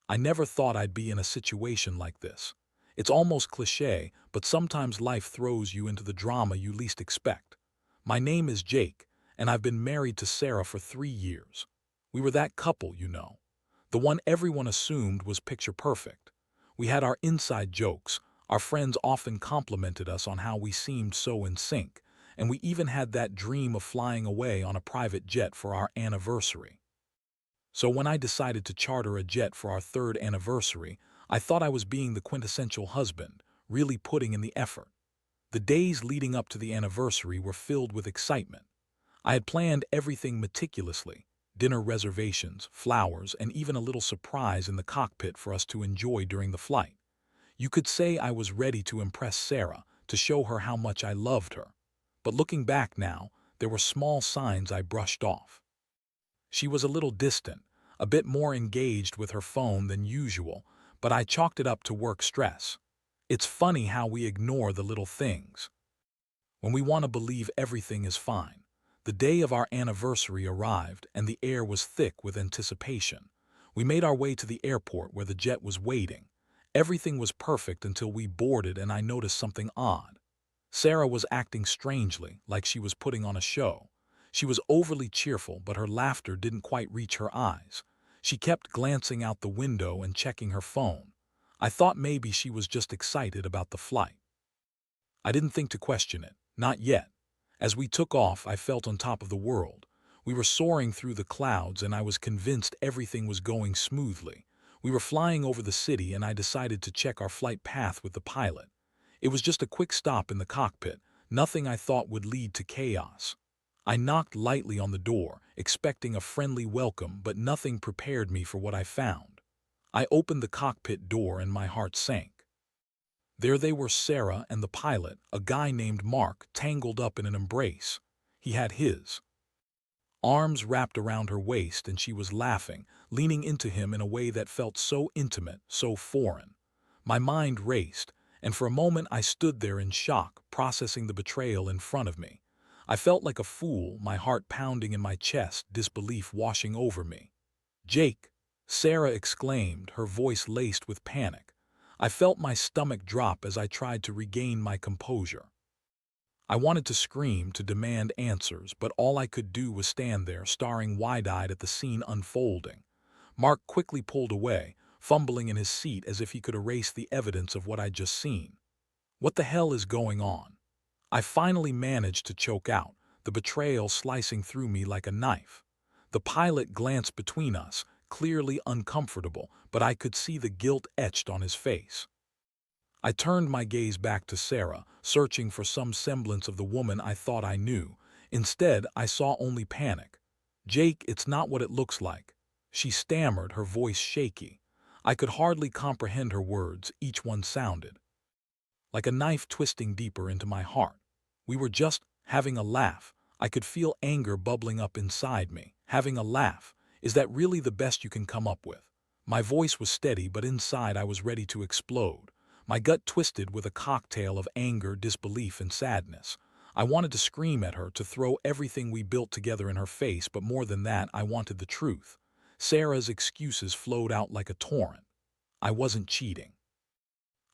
I never thought I'd be in a situation like this. It's almost cliché, but sometimes life throws you into the drama you least expect. My name is Jake, and I've been married to Sarah for 3 years. We were that couple, you know. The one everyone assumed was picture perfect. We had our inside jokes. Our friends often complimented us on how we seemed so in sync, and we even had that dream of flying away on a private jet for our anniversary. So when I decided to charter a jet for our third anniversary, I thought I was being the quintessential husband, really putting in the effort. The days leading up to the anniversary were filled with excitement. I had planned everything meticulously: dinner reservations, flowers, and even a little surprise in the cockpit for us to enjoy during the flight. You could say I was ready to impress Sarah, to show her how much I loved her. But looking back now, there were small signs I brushed off. She was a little distant, a bit more engaged with her phone than usual, but I chalked it up to work stress. It's funny how we ignore the little things when we want to believe everything is fine. The day of our anniversary arrived, and the air was thick with anticipation. We made our way to the airport where the jet was waiting. Everything was perfect until we boarded and I noticed something odd. Sarah was acting strangely, like she was putting on a show. She was overly cheerful, but her laughter didn't quite reach her eyes. She kept glancing out the window and checking her phone. I thought maybe she was just excited about the flight. I didn't think to question it, not yet. As we took off, I felt on top of the world. We were soaring through the clouds, and I was convinced everything was going smoothly. We were flying over the city, and I decided to check our flight path with the pilot. It was just a quick stop in the cockpit, nothing I thought would lead to chaos. I knocked lightly on the door, expecting a friendly welcome, but nothing prepared me for what I found. I opened the cockpit door and my heart sank. There they were, Sarah and the pilot, a guy named Mark, tangled up in an embrace. He had his arms wrapped around her waist, and she was laughing, leaning into him in a way that felt so intimate, so foreign. My mind raced, and for a moment I stood there in shock, processing the betrayal in front of me. I felt like a fool, my heart pounding in my chest, disbelief washing over me. "Jake!" Sarah exclaimed, her voice laced with panic. I felt my stomach drop as I tried to regain my composure. I wanted to scream, to demand answers, but all I could do was stand there, staring wide-eyed at the scene unfolding. Mark quickly pulled away, fumbling in his seat as if he could erase the evidence of what I'd just seen. "What the hell is going on?" I finally managed to choke out, the betrayal slicing through me like a knife. The pilot glanced between us, clearly uncomfortable, but I could see the guilt etched on his face. I turned my gaze back to Sarah, searching for some semblance of the woman I thought I knew. Instead, I saw only panic. "Jake, it's not what it looks like," she stammered, her voice shaky. I could hardly comprehend her words, each one sounded like a knife twisting deeper into my heart. "We were just having a laugh." I could feel anger bubbling up inside me. "Having a laugh? Is that really the best you can come up with?" My voice was steady, but inside I was ready to explode. My gut twisted with a cocktail of anger, disbelief, and sadness. I wanted to scream at her, to throw everything we built together in her face, but more than that, I wanted the truth. Sarah's excuses flowed out like a torrent. I wasn't cheating.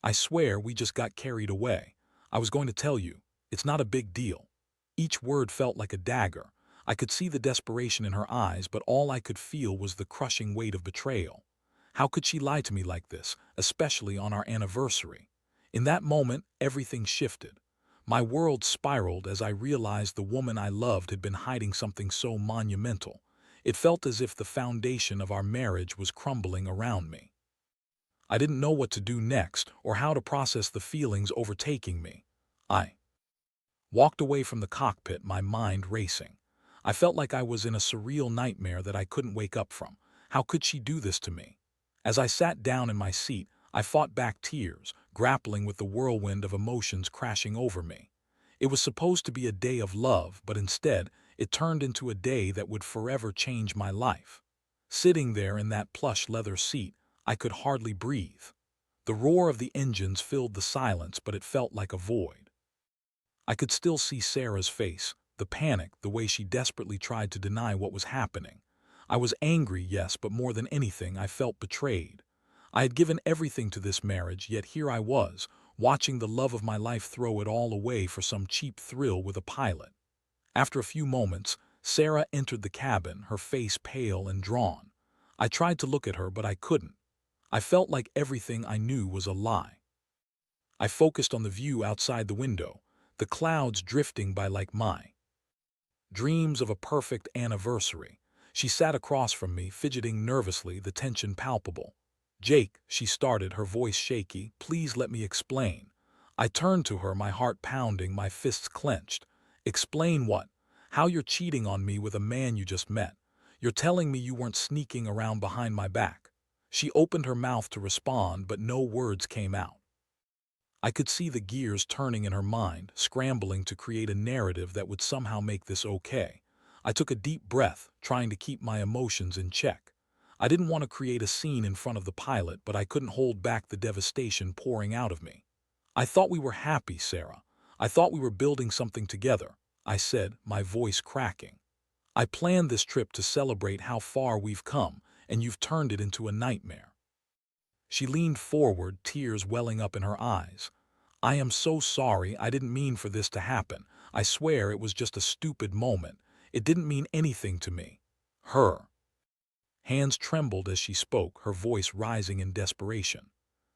"I swear we just got carried away. I was going to tell you. It's not a big deal." Each word felt like a dagger. I could see the desperation in her eyes, but all I could feel was the crushing weight of betrayal. How could she lie to me like this, especially on our anniversary? In that moment, everything shifted. My world spiraled as I realized the woman I loved had been hiding something so monumental. It felt as if the foundation of our marriage was crumbling around me. I didn't know what to do next, or how to process the feelings overtaking me. I walked away from the cockpit, my mind racing. I felt like I was in a surreal nightmare that I couldn't wake up from. How could she do this to me? As I sat down in my seat, I fought back tears, grappling with the whirlwind of emotions crashing over me. It was supposed to be a day of love, but instead, it turned into a day that would forever change my life. Sitting there in that plush leather seat, I could hardly breathe. The roar of the engines filled the silence, but it felt like a void. I could still see Sarah's face, the panic, the way she desperately tried to deny what was happening. I was angry, yes, but more than anything, I felt betrayed. I had given everything to this marriage, yet here I was, watching the love of my life throw it all away for some cheap thrill with a pilot. After a few moments, Sarah entered the cabin, her face pale and drawn. I tried to look at her, but I couldn't. I felt like everything I knew was a lie. I focused on the view outside the window, the clouds drifting by like my dreams of a perfect anniversary. She sat across from me, fidgeting nervously, the tension palpable. "Jake," she started, her voice shaky, "please let me explain." I turned to her, my heart pounding, my fists clenched. "Explain what? How you're cheating on me with a man you just met. You're telling me you weren't sneaking around behind my back." She opened her mouth to respond, but no words came out. I could see the gears turning in her mind, scrambling to create a narrative that would somehow make this okay. I took a deep breath, trying to keep my emotions in check. I didn't want to create a scene in front of the pilot, but I couldn't hold back the devastation pouring out of me. "I thought we were happy, Sarah. I thought we were building something together," I said, my voice cracking. "I planned this trip to celebrate how far we've come, and you've turned it into a nightmare." She leaned forward, tears welling up in her eyes. "I am so sorry. I didn't mean for this to happen. I swear it was just a stupid moment. It didn't mean anything to me." Her hands trembled as she spoke, her voice rising in desperation.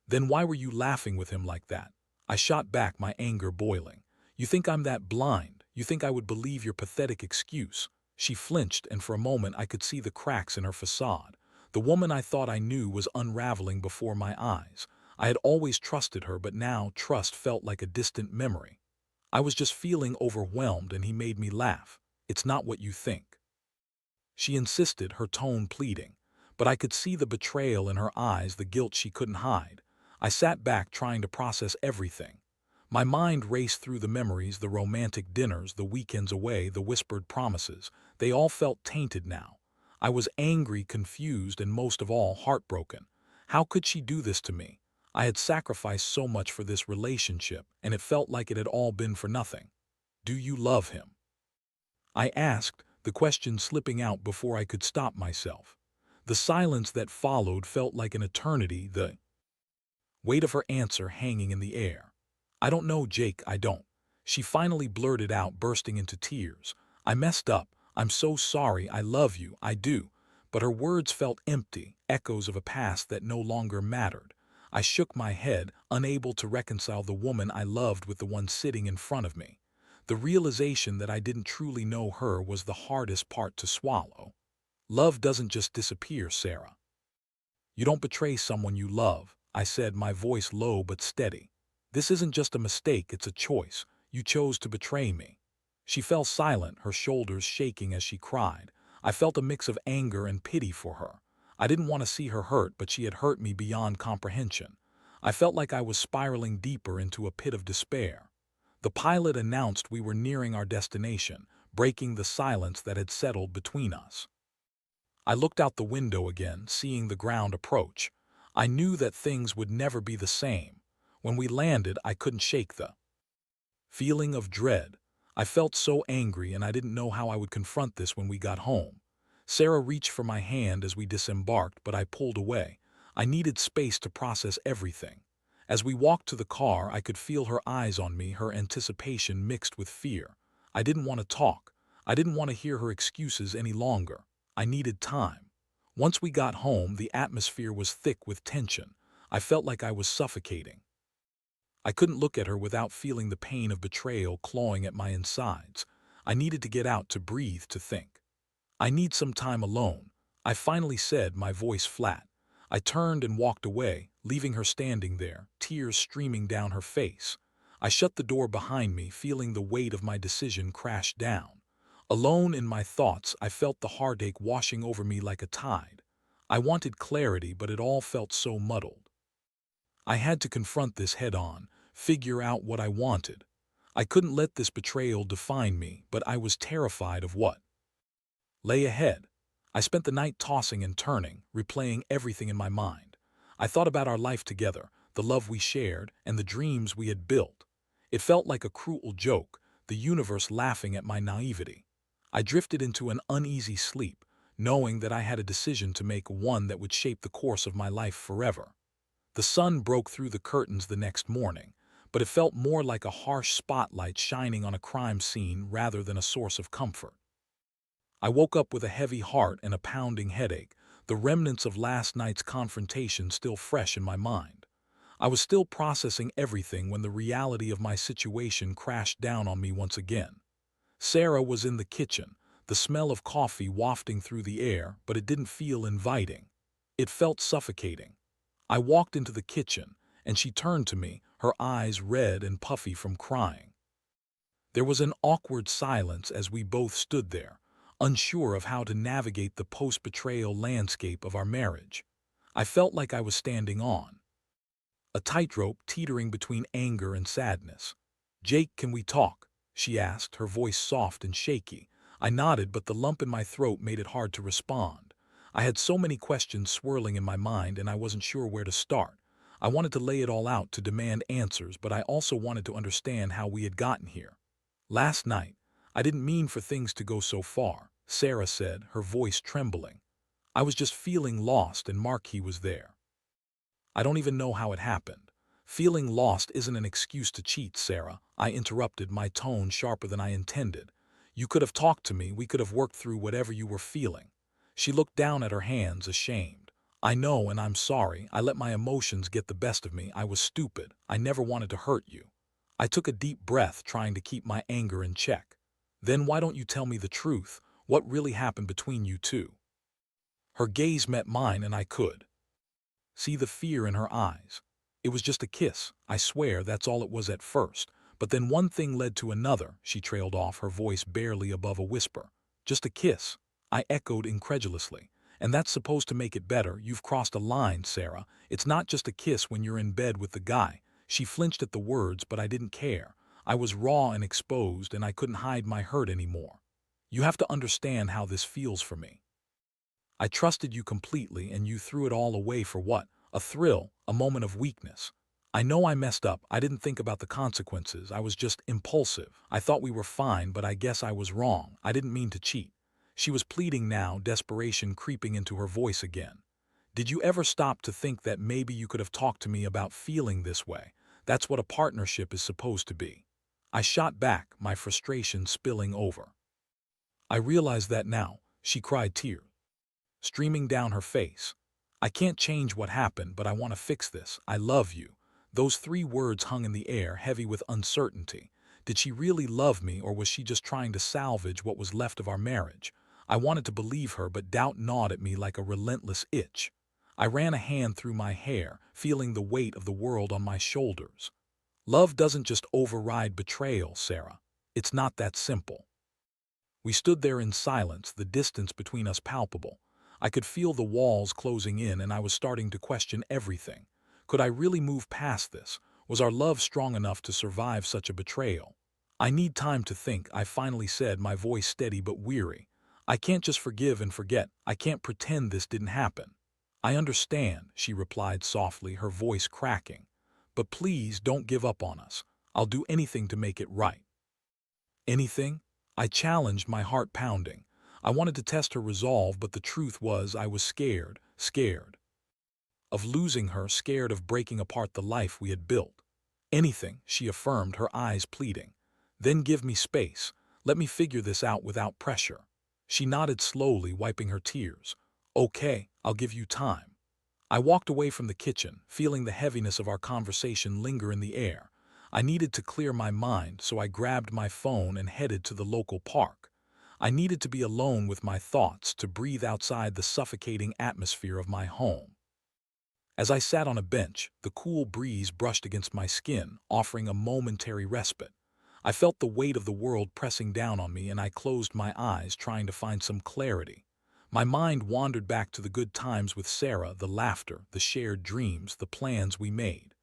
"Then why were you laughing with him like that?" I shot back, my anger boiling. "You think I'm that blind? You think I would believe your pathetic excuse?" She flinched, and for a moment I could see the cracks in her facade. The woman I thought I knew was unraveling before my eyes. I had always trusted her, but now trust felt like a distant memory. "I was just feeling overwhelmed and he made me laugh. It's not what you think." She insisted, her tone pleading. But I could see the betrayal in her eyes, the guilt she couldn't hide. I sat back, trying to process everything. My mind raced through the memories, the romantic dinners, the weekends away, the whispered promises. They all felt tainted now. I was angry, confused, and most of all, heartbroken. How could she do this to me? I had sacrificed so much for this relationship, and it felt like it had all been for nothing. "Do you love him?" I asked, the question slipping out before I could stop myself. The silence that followed felt like an eternity, the weight of her answer hanging in the air. "I don't know, Jake, I don't." She finally blurted out, bursting into tears. "I messed up. I'm so sorry. I love you, I do." But her words felt empty, echoes of a past that no longer mattered. I shook my head, unable to reconcile the woman I loved with the one sitting in front of me. The realization that I didn't truly know her was the hardest part to swallow. "Love doesn't just disappear, Sarah. You don't betray someone you love," I said, my voice low but steady. "This isn't just a mistake, it's a choice. You chose to betray me." She fell silent, her shoulders shaking as she cried. I felt a mix of anger and pity for her. I didn't want to see her hurt, but she had hurt me beyond comprehension. I felt like I was spiraling deeper into a pit of despair. The pilot announced we were nearing our destination, breaking the silence that had settled between us. I looked out the window again, seeing the ground approach. I knew that things would never be the same. When we landed, I couldn't shake the feeling of dread. I felt so angry, and I didn't know how I would confront this when we got home. Sarah reached for my hand as we disembarked, but I pulled away. I needed space to process everything. As we walked to the car, I could feel her eyes on me, her anticipation mixed with fear. I didn't want to talk. I didn't want to hear her excuses any longer. I needed time. Once we got home, the atmosphere was thick with tension. I felt like I was suffocating. I couldn't look at her without feeling the pain of betrayal clawing at my insides. I needed to get out, to breathe, to think. "I need some time alone," I finally said, my voice flat. I turned and walked away, leaving her standing there, tears streaming down her face. I shut the door behind me, feeling the weight of my decision crash down. Alone in my thoughts, I felt the heartache washing over me like a tide. I wanted clarity, but it all felt so muddled. I had to confront this head-on, figure out what I wanted. I couldn't let this betrayal define me, but I was terrified of what lay ahead. I spent the night tossing and turning, replaying everything in my mind. I thought about our life together, the love we shared, and the dreams we had built. It felt like a cruel joke, the universe laughing at my naivety. I drifted into an uneasy sleep, knowing that I had a decision to make, one that would shape the course of my life forever. The sun broke through the curtains the next morning, but it felt more like a harsh spotlight shining on a crime scene rather than a source of comfort. I woke up with a heavy heart and a pounding headache, the remnants of last night's confrontation still fresh in my mind. I was still processing everything when the reality of my situation crashed down on me once again. Sarah was in the kitchen, the smell of coffee wafting through the air, but it didn't feel inviting. It felt suffocating. I walked into the kitchen, and she turned to me, her eyes red and puffy from crying. There was an awkward silence as we both stood there, unsure of how to navigate the post-betrayal landscape of our marriage. I felt like I was standing on a tightrope teetering between anger and sadness. "Jake, can we talk?" she asked, her voice soft and shaky. I nodded, but the lump in my throat made it hard to respond. I had so many questions swirling in my mind, and I wasn't sure where to start. I wanted to lay it all out, to demand answers, but I also wanted to understand how we had gotten here. "Last night, I didn't mean for things to go so far," Sarah said, her voice trembling. "I was just feeling lost, and Marquis was there. I don't even know how it happened." "Feeling lost isn't an excuse to cheat, Sarah," I interrupted, my tone sharper than I intended. "You could have talked to me, we could have worked through whatever you were feeling." She looked down at her hands, ashamed. "I know, and I'm sorry. I let my emotions get the best of me. I was stupid. I never wanted to hurt you." I took a deep breath, trying to keep my anger in check. "Then why don't you tell me the truth? What really happened between you two?" Her gaze met mine, and I could see the fear in her eyes. "It was just a kiss. I swear that's all it was at first. But then one thing led to another," she trailed off, her voice barely above a whisper. "Just a kiss?" I echoed incredulously. "And that's supposed to make it better? You've crossed a line, Sarah. It's not just a kiss when you're in bed with the guy." She flinched at the words, but I didn't care. I was raw and exposed, and I couldn't hide my hurt anymore. "You have to understand how this feels for me. I trusted you completely, and you threw it all away for what? A thrill, a moment of weakness. I know I messed up. I didn't think about the consequences. I was just impulsive. I thought we were fine, but I guess I was wrong. I didn't mean to cheat." She was pleading now, desperation creeping into her voice again. "Did you ever stop to think that maybe you could have talked to me about feeling this way? That's what a partnership is supposed to be." I shot back, my frustration spilling over. "I realize that now," she cried, tears streaming down her face. "I can't change what happened, but I want to fix this. I love you." Those three words hung in the air, heavy with uncertainty. Did she really love me, or was she just trying to salvage what was left of our marriage? I wanted to believe her, but doubt gnawed at me like a relentless itch. I ran a hand through my hair, feeling the weight of the world on my shoulders. "Love doesn't just override betrayal, Sarah. It's not that simple." We stood there in silence, the distance between us palpable. I could feel the walls closing in, and I was starting to question everything. Could I really move past this? Was our love strong enough to survive such a betrayal? "I need time to think," I finally said, my voice steady but weary. "I can't just forgive and forget. I can't pretend this didn't happen." "I understand," she replied softly, her voice cracking. "But please don't give up on us. I'll do anything to make it right." "Anything?" I challenged, my heart pounding. I wanted to test her resolve, but the truth was I was scared of losing her, scared of breaking apart the life we had built. "Anything," she affirmed, her eyes pleading. "Then give me space. Let me figure this out without pressure." She nodded slowly, wiping her tears. "Okay, I'll give you time." I walked away from the kitchen, feeling the heaviness of our conversation linger in the air. I needed to clear my mind, so I grabbed my phone and headed to the local park. I needed to be alone with my thoughts, to breathe outside the suffocating atmosphere of my home. As I sat on a bench, the cool breeze brushed against my skin, offering a momentary respite. I felt the weight of the world pressing down on me, and I closed my eyes, trying to find some clarity. My mind wandered back to the good times with Sarah, the laughter, the shared dreams, the plans we made.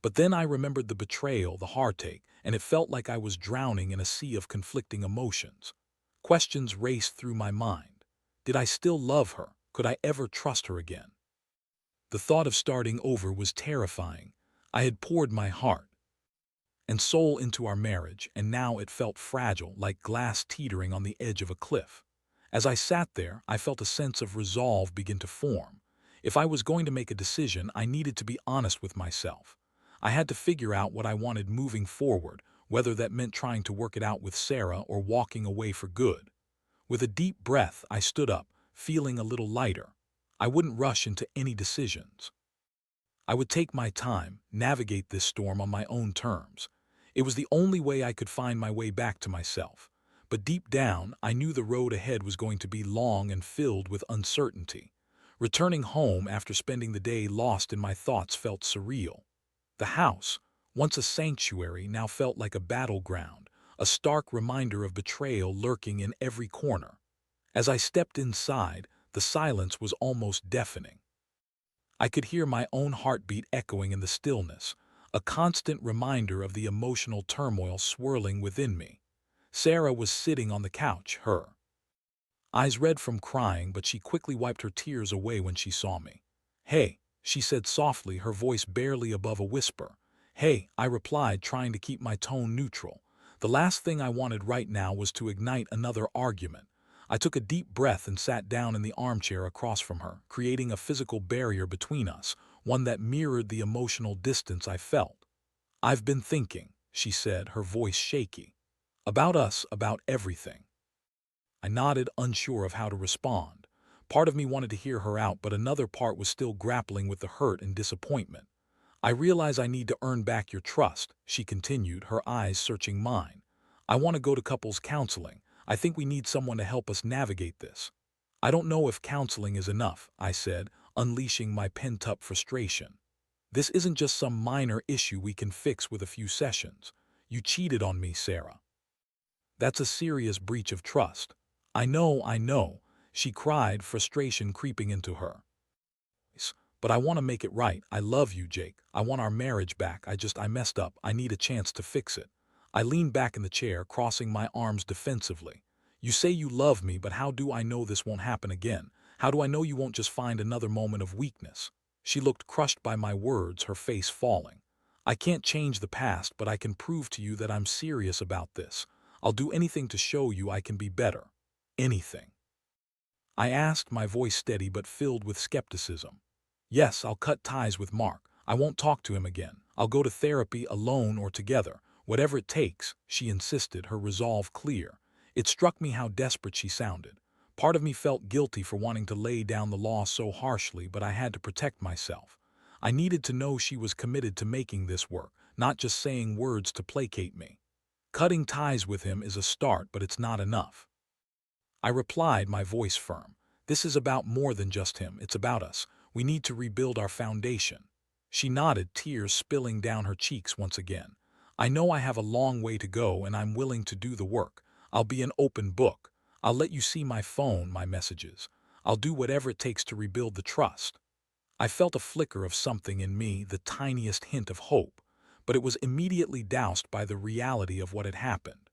But then I remembered the betrayal, the heartache, and it felt like I was drowning in a sea of conflicting emotions. Questions raced through my mind. Did I still love her? Could I ever trust her again? The thought of starting over was terrifying. I had poured my heart and soul into our marriage, and now it felt fragile, like glass teetering on the edge of a cliff. As I sat there, I felt a sense of resolve begin to form. If I was going to make a decision, I needed to be honest with myself. I had to figure out what I wanted moving forward, whether that meant trying to work it out with Sarah or walking away for good. With a deep breath, I stood up, feeling a little lighter. I wouldn't rush into any decisions. I would take my time, navigate this storm on my own terms. It was the only way I could find my way back to myself. But deep down, I knew the road ahead was going to be long and filled with uncertainty. Returning home after spending the day lost in my thoughts felt surreal. The house, once a sanctuary, now felt like a battleground, a stark reminder of betrayal lurking in every corner. As I stepped inside, the silence was almost deafening. I could hear my own heartbeat echoing in the stillness, a constant reminder of the emotional turmoil swirling within me. Sarah was sitting on the couch, her eyes red from crying, but she quickly wiped her tears away when she saw me. "Hey," she said softly, her voice barely above a whisper. "Hey," I replied, trying to keep my tone neutral. The last thing I wanted right now was to ignite another argument. I took a deep breath and sat down in the armchair across from her, creating a physical barrier between us, one that mirrored the emotional distance I felt. "I've been thinking," she said, her voice shaky. "About us, about everything." I nodded, unsure of how to respond. Part of me wanted to hear her out, but another part was still grappling with the hurt and disappointment. "I realize I need to earn back your trust," she continued, her eyes searching mine. "I want to go to couples counseling. I think we need someone to help us navigate this." "I don't know if counseling is enough," I said, unleashing my pent-up frustration. "This isn't just some minor issue we can fix with a few sessions. You cheated on me, Sarah. That's a serious breach of trust." I know," she cried, frustration creeping into her. "But I want to make it right. I love you, Jake. I want our marriage back. I messed up. I need a chance to fix it." I leaned back in the chair, crossing my arms defensively. "You say you love me, but how do I know this won't happen again? How do I know you won't just find another moment of weakness?" She looked crushed by my words, her face falling. "I can't change the past, but I can prove to you that I'm serious about this. I'll do anything to show you I can be better. Anything." I asked, my voice steady but filled with skepticism. "Yes, I'll cut ties with Mark. I won't talk to him again. I'll go to therapy, alone or together. Whatever it takes," she insisted, her resolve clear. It struck me how desperate she sounded. Part of me felt guilty for wanting to lay down the law so harshly, but I had to protect myself. I needed to know she was committed to making this work, not just saying words to placate me. "Cutting ties with him is a start, but it's not enough," I replied, my voice firm. "This is about more than just him. It's about us. We need to rebuild our foundation." She nodded, tears spilling down her cheeks once again. "I know I have a long way to go, and I'm willing to do the work. I'll be an open book. I'll let you see my phone, my messages. I'll do whatever it takes to rebuild the trust." I felt a flicker of something in me, the tiniest hint of hope, but it was immediately doused by the reality of what had happened.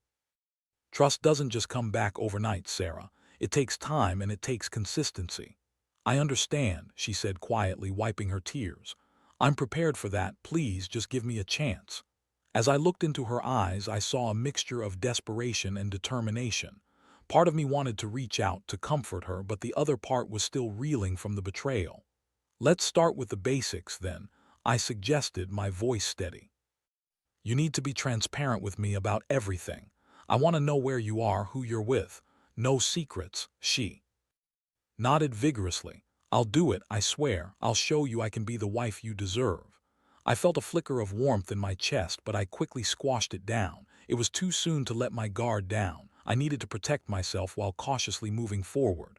"Trust doesn't just come back overnight, Sarah. It takes time and it takes consistency." "I understand," she said quietly, wiping her tears. "I'm prepared for that. Please just give me a chance." As I looked into her eyes, I saw a mixture of desperation and determination. Part of me wanted to reach out to comfort her, but the other part was still reeling from the betrayal. "Let's start with the basics, then," I suggested, my voice steady. "You need to be transparent with me about everything. I want to know where you are, who you're with. No secrets." She nodded vigorously. "I'll do it, I swear. I'll show you I can be the wife you deserve." I felt a flicker of warmth in my chest, but I quickly squashed it down. It was too soon to let my guard down. I needed to protect myself while cautiously moving forward.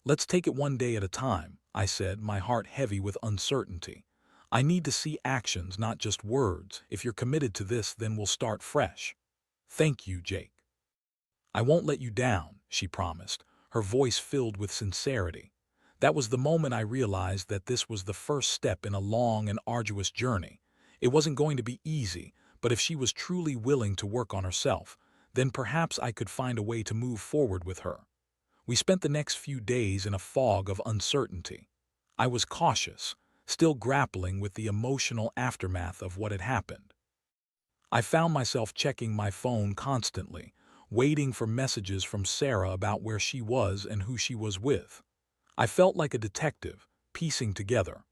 "Let's take it one day at a time," I said, my heart heavy with uncertainty. "I need to see actions, not just words. If you're committed to this, then we'll start fresh." "Thank you, Jake. I won't let you down," she promised, her voice filled with sincerity. That was the moment I realized that this was the first step in a long and arduous journey. It wasn't going to be easy, but if she was truly willing to work on herself, then perhaps I could find a way to move forward with her. We spent the next few days in a fog of uncertainty. I was cautious, still grappling with the emotional aftermath of what had happened. I found myself checking my phone constantly, waiting for messages from Sarah about where she was and who she was with. I felt like a detective, piecing together.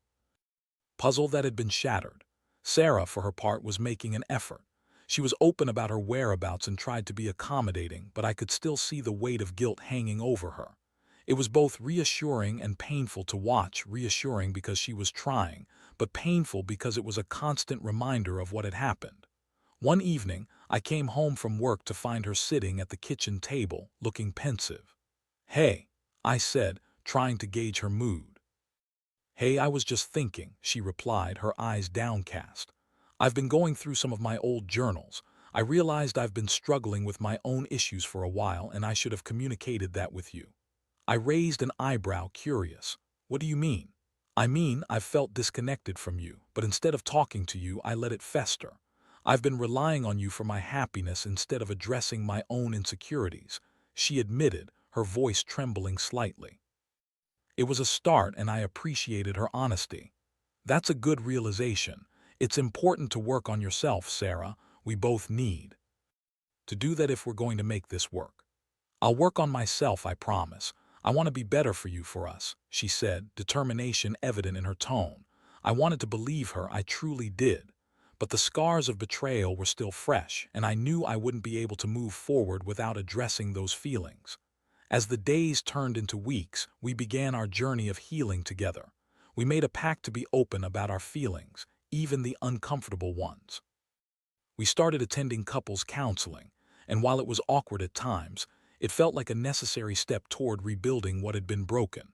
Puzzle that had been shattered. Sarah, for her part, was making an effort. She was open about her whereabouts and tried to be accommodating, but I could still see the weight of guilt hanging over her. It was both reassuring and painful to watch, reassuring because she was trying, but painful because it was a constant reminder of what had happened. One evening, I came home from work to find her sitting at the kitchen table, looking pensive. "Hey," I said, trying to gauge her mood. "Hey, I was just thinking," she replied, her eyes downcast. "I've been going through some of my old journals. I realized I've been struggling with my own issues for a while, and I should have communicated that with you." I raised an eyebrow, curious. "What do you mean?" "I mean, I've felt disconnected from you, but instead of talking to you, I let it fester. I've been relying on you for my happiness instead of addressing my own insecurities," she admitted, her voice trembling slightly. It was a start, and I appreciated her honesty. "That's a good realization. It's important to work on yourself, Sarah. We both need to do that if we're going to make this work." "I'll work on myself, I promise. I want to be better for you, for us," she said, determination evident in her tone. I wanted to believe her, I truly did. But the scars of betrayal were still fresh, and I knew I wouldn't be able to move forward without addressing those feelings. As the days turned into weeks, we began our journey of healing together. We made a pact to be open about our feelings, even the uncomfortable ones. We started attending couples counseling, and while it was awkward at times, it felt like a necessary step toward rebuilding what had been broken.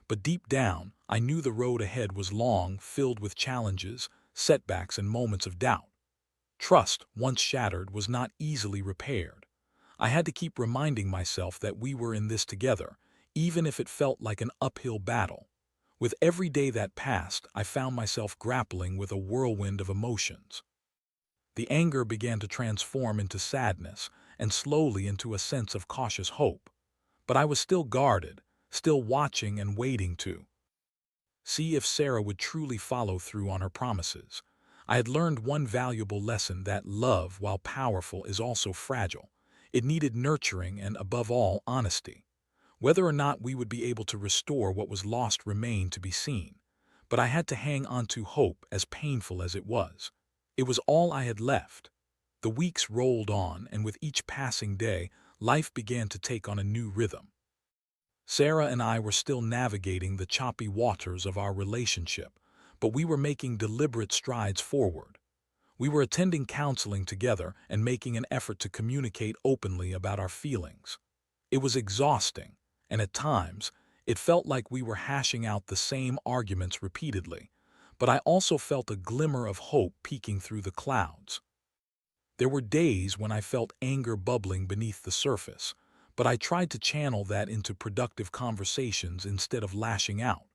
But deep down, I knew the road ahead was long, filled with challenges, setbacks, and moments of doubt. Trust, once shattered, was not easily repaired. I had to keep reminding myself that we were in this together, even if it felt like an uphill battle. With every day that passed, I found myself grappling with a whirlwind of emotions. The anger began to transform into sadness, and slowly into a sense of cautious hope. But I was still guarded, still watching and waiting to see if Sarah would truly follow through on her promises. I had learned one valuable lesson: that love, while powerful, is also fragile. It needed nurturing and, above all, honesty. Whether or not we would be able to restore what was lost remained to be seen. But I had to hang on to hope, as painful as it was. It was all I had left. The weeks rolled on, and with each passing day, life began to take on a new rhythm. Sarah and I were still navigating the choppy waters of our relationship, but we were making deliberate strides forward. We were attending counseling together and making an effort to communicate openly about our feelings. It was exhausting, and at times, it felt like we were hashing out the same arguments repeatedly, but I also felt a glimmer of hope peeking through the clouds. There were days when I felt anger bubbling beneath the surface, but I tried to channel that into productive conversations instead of lashing out.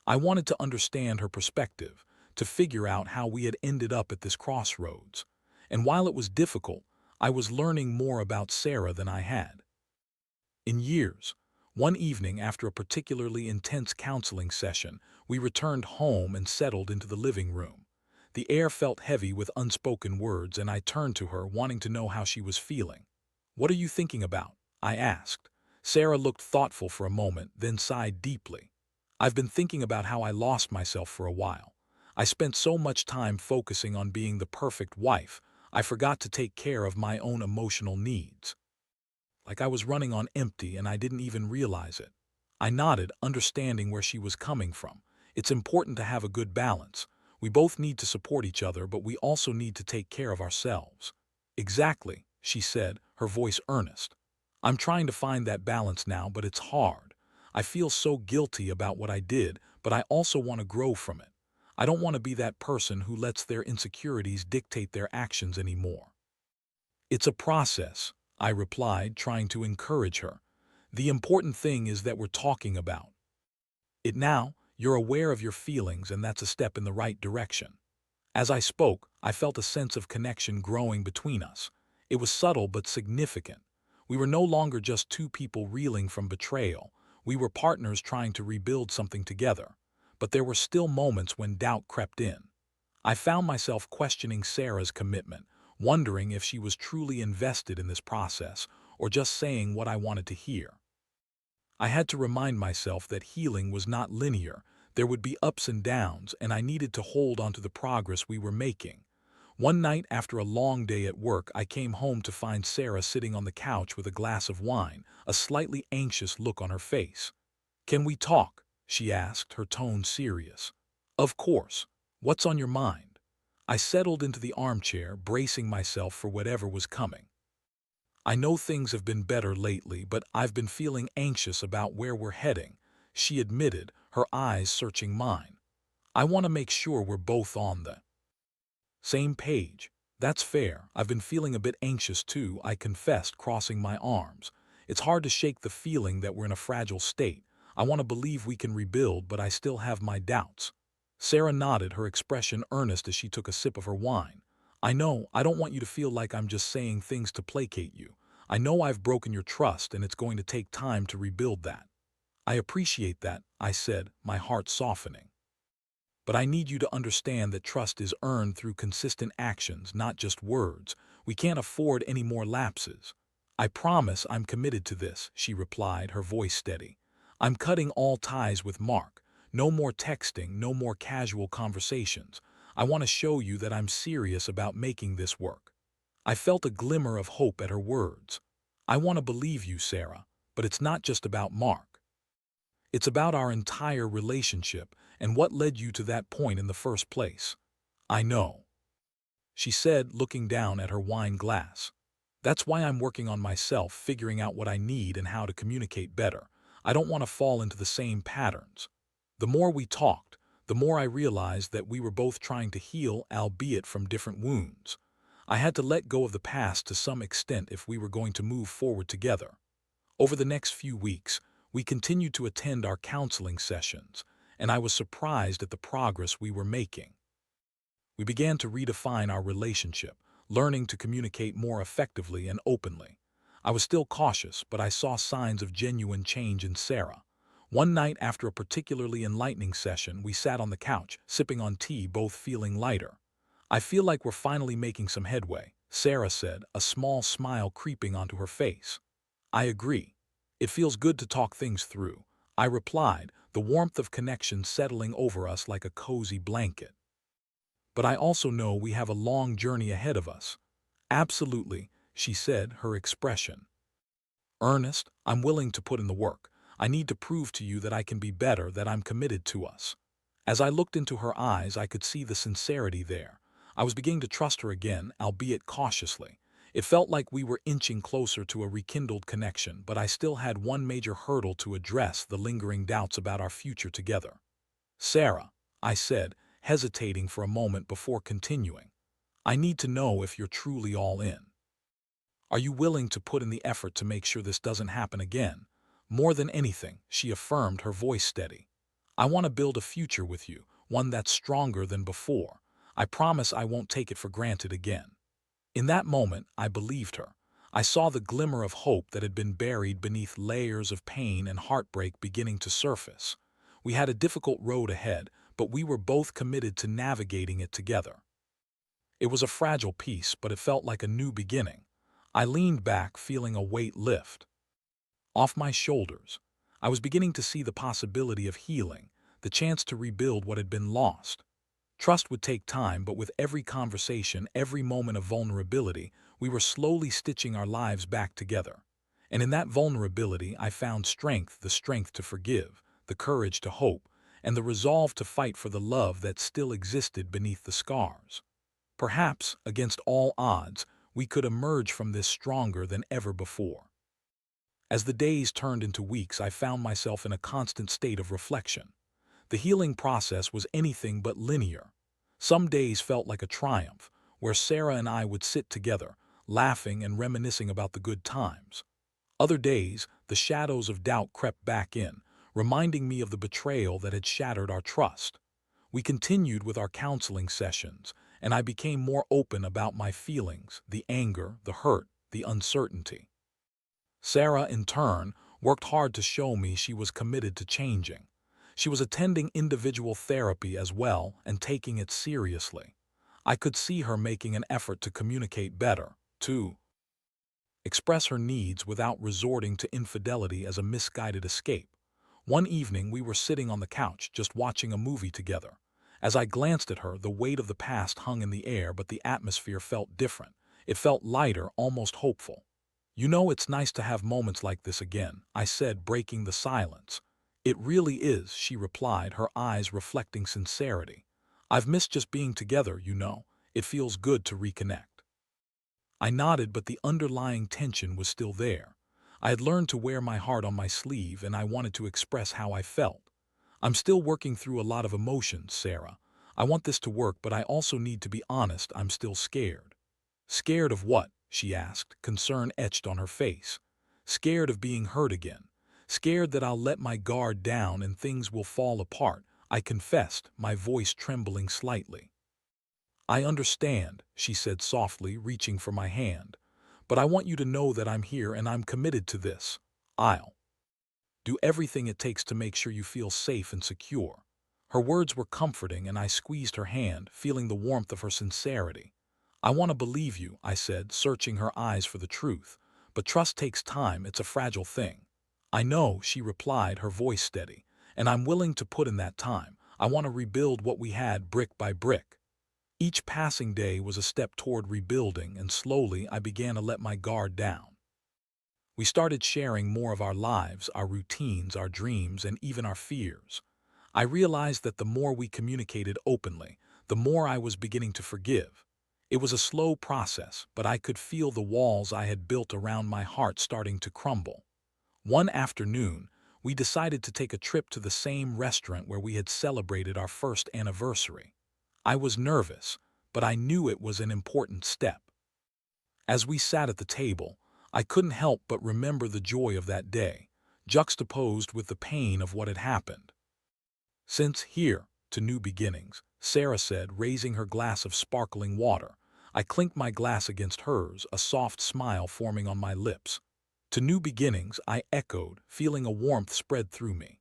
I wanted to understand her perspective, to figure out how we had ended up at this crossroads. And while it was difficult, I was learning more about Sarah than I had in years. One evening, after a particularly intense counseling session, we returned home and settled into the living room. The air felt heavy with unspoken words, and I turned to her, wanting to know how she was feeling. "What are you thinking about?" I asked. Sarah looked thoughtful for a moment, then sighed deeply. "I've been thinking about how I lost myself for a while. I spent so much time focusing on being the perfect wife, I forgot to take care of my own emotional needs. Like I was running on empty and I didn't even realize it." I nodded, understanding where she was coming from. It's important to have a good balance. We both need to support each other, but we also need to take care of ourselves. "Exactly," she said, her voice earnest. "I'm trying to find that balance now, but it's hard. I feel so guilty about what I did, but I also want to grow from it. I don't want to be that person who lets their insecurities dictate their actions anymore." "It's a process," I replied, trying to encourage her. "The important thing is that we're talking about it now. You're aware of your feelings, and that's a step in the right direction." As I spoke, I felt a sense of connection growing between us. It was subtle but significant. We were no longer just two people reeling from betrayal. We were partners trying to rebuild something together. But there were still moments when doubt crept in. I found myself questioning Sarah's commitment, wondering if she was truly invested in this process or just saying what I wanted to hear. I had to remind myself that healing was not linear. There would be ups and downs, and I needed to hold on to the progress we were making. One night after a long day at work, I came home to find Sarah sitting on the couch with a glass of wine, a slightly anxious look on her face. "Can we talk?" she asked, her tone serious. "Of course. What's on your mind?" I settled into the armchair, bracing myself for whatever was coming. "I know things have been better lately, but I've been feeling anxious about where we're heading," she admitted, her eyes searching mine. "I want to make sure we're both on the same page." "That's fair. I've been feeling a bit anxious too," I confessed, crossing my arms. "It's hard to shake the feeling that we're in a fragile state. I want to believe we can rebuild, but I still have my doubts." Sarah nodded, her expression earnest as she took a sip of her wine. "I know, I don't want you to feel like I'm just saying things to placate you. I know I've broken your trust, and it's going to take time to rebuild that." "I appreciate that," I said, my heart softening. "But I need you to understand that trust is earned through consistent actions, not just words. We can't afford any more lapses." "I promise I'm committed to this," she replied, her voice steady. "I'm cutting all ties with Mark. No more texting, no more casual conversations. I want to show you that I'm serious about making this work." I felt a glimmer of hope at her words. "I want to believe you, Sarah, but it's not just about Mark. It's about our entire relationship and what led you to that point in the first place." "I know," she said, looking down at her wine glass. "That's why I'm working on myself, figuring out what I need and how to communicate better. I don't want to fall into the same patterns." The more we talked, the more I realized that we were both trying to heal, albeit from different wounds. I had to let go of the past to some extent if we were going to move forward together. Over the next few weeks, we continued to attend our counseling sessions, and I was surprised at the progress we were making. We began to redefine our relationship, learning to communicate more effectively and openly. I was still cautious, but I saw signs of genuine change in Sarah. One night after a particularly enlightening session, we sat on the couch, sipping on tea, both feeling lighter. "I feel like we're finally making some headway," Sarah said, a small smile creeping onto her face. "I agree. It feels good to talk things through," I replied, the warmth of connection settling over us like a cozy blanket. "But I also know we have a long journey ahead of us." "Absolutely," she said, her expression earnest. "I'm willing to put in the work. I need to prove to you that I can be better, that I'm committed to us." As I looked into her eyes, I could see the sincerity there. I was beginning to trust her again, albeit cautiously. It felt like we were inching closer to a rekindled connection, but I still had one major hurdle to address: the lingering doubts about our future together. "Sarah," I said, hesitating for a moment before continuing, "I need to know if you're truly all in. Are you willing to put in the effort to make sure this doesn't happen again?" "More than anything," she affirmed, her voice steady. "I want to build a future with you, one that's stronger than before. I promise I won't take it for granted again." In that moment, I believed her. I saw the glimmer of hope that had been buried beneath layers of pain and heartbreak beginning to surface. We had a difficult road ahead, but we were both committed to navigating it together. It was a fragile piece, but it felt like a new beginning. I leaned back, feeling a weight lift off my shoulders. I was beginning to see the possibility of healing, the chance to rebuild what had been lost. Trust would take time, but with every conversation, every moment of vulnerability, we were slowly stitching our lives back together. And in that vulnerability, I found strength, the strength to forgive, the courage to hope, and the resolve to fight for the love that still existed beneath the scars. Perhaps, against all odds, we could emerge from this stronger than ever before. As the days turned into weeks, I found myself in a constant state of reflection. The healing process was anything but linear. Some days felt like a triumph, where Sarah and I would sit together, laughing and reminiscing about the good times. Other days, the shadows of doubt crept back in, reminding me of the betrayal that had shattered our trust. We continued with our counseling sessions, and I became more open about my feelings, the anger, the hurt, the uncertainty. Sarah, in turn, worked hard to show me she was committed to changing. She was attending individual therapy as well and taking it seriously. I could see her making an effort to communicate better, to express her needs without resorting to infidelity as a misguided escape. One evening, we were sitting on the couch, just watching a movie together. As I glanced at her, the weight of the past hung in the air, but the atmosphere felt different. It felt lighter, almost hopeful. "You know, it's nice to have moments like this again," I said, breaking the silence. "It really is," she replied, her eyes reflecting sincerity. "I've missed just being together, you know. It feels good to reconnect." I nodded, but the underlying tension was still there. I had learned to wear my heart on my sleeve, and I wanted to express how I felt. "I'm still working through a lot of emotions, Sarah. I want this to work, but I also need to be honest, I'm still scared." "Scared of what?" she asked, concern etched on her face. "Scared of being hurt again. Scared that I'll let my guard down and things will fall apart," I confessed, my voice trembling slightly. "I understand," she said softly, reaching for my hand. "But I want you to know that I'm here and I'm committed to this. I'll do everything it takes to make sure you feel safe and secure." Her words were comforting, and I squeezed her hand, feeling the warmth of her sincerity. "I want to believe you," I said, searching her eyes for the truth. "But trust takes time, it's a fragile thing." "I know," she replied, her voice steady, "and I'm willing to put in that time. I want to rebuild what we had brick by brick." Each passing day was a step toward rebuilding, and slowly I began to let my guard down. We started sharing more of our lives, our routines, our dreams, and even our fears. I realized that the more we communicated openly, the more I was beginning to forgive. It was a slow process, but I could feel the walls I had built around my heart starting to crumble. One afternoon, we decided to take a trip to the same restaurant where we had celebrated our first anniversary. I was nervous, but I knew it was an important step. As we sat at the table, I couldn't help but remember the joy of that day, juxtaposed with the pain of what had happened. "Since here, to new beginnings," Sarah said, raising her glass of sparkling water. I clinked my glass against hers, a soft smile forming on my lips. "To new beginnings," I echoed, feeling a warmth spread through me.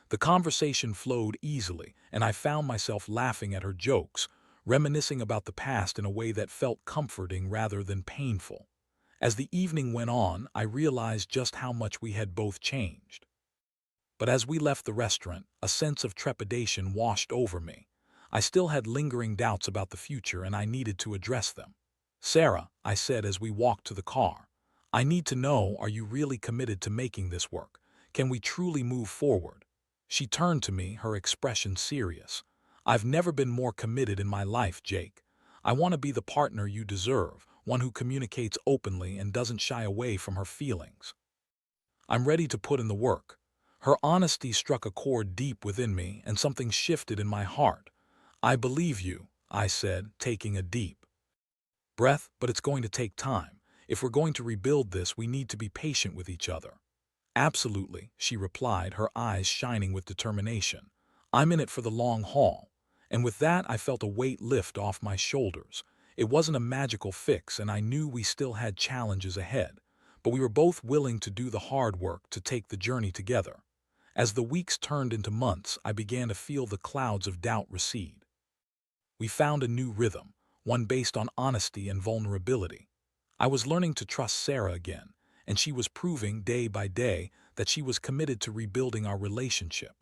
The conversation flowed easily, and I found myself laughing at her jokes, reminiscing about the past in a way that felt comforting rather than painful. As the evening went on, I realized just how much we had both changed. But as we left the restaurant, a sense of trepidation washed over me. I still had lingering doubts about the future, and I needed to address them. "Sarah," I said as we walked to the car, "I need to know, are you really committed to making this work? Can we truly move forward?" She turned to me, her expression serious. "I've never been more committed in my life, Jake. I want to be the partner you deserve, one who communicates openly and doesn't shy away from her feelings. I'm ready to put in the work." Her honesty struck a chord deep within me, and something shifted in my heart. "I believe you," I said, taking a deep breath, "but it's going to take time. If we're going to rebuild this, we need to be patient with each other." "Absolutely," she replied, her eyes shining with determination. "I'm in it for the long haul." And with that, I felt a weight lift off my shoulders. It wasn't a magical fix, and I knew we still had challenges ahead. But we were both willing to do the hard work, to take the journey together. As the weeks turned into months, I began to feel the clouds of doubt recede. We found a new rhythm, one based on honesty and vulnerability. I was learning to trust Sarah again, and she was proving day by day that she was committed to rebuilding our relationship.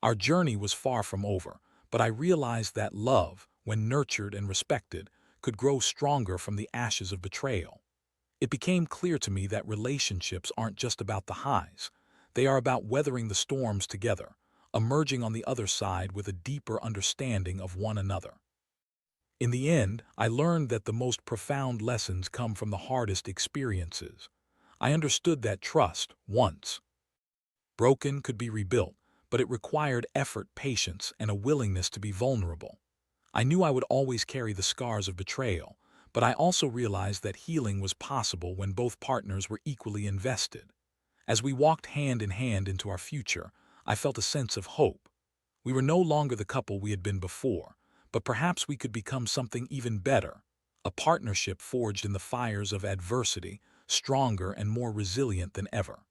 Our journey was far from over, but I realized that love, when nurtured and respected, could grow stronger from the ashes of betrayal. It became clear to me that relationships aren't just about the highs. They are about weathering the storms together, emerging on the other side with a deeper understanding of one another. In the end, I learned that the most profound lessons come from the hardest experiences. I understood that trust, once broken, could be rebuilt, but it required effort, patience, and a willingness to be vulnerable. I knew I would always carry the scars of betrayal, but I also realized that healing was possible when both partners were equally invested. As we walked hand in hand into our future, I felt a sense of hope. We were no longer the couple we had been before, but perhaps we could become something even better, a partnership forged in the fires of adversity, stronger and more resilient than ever.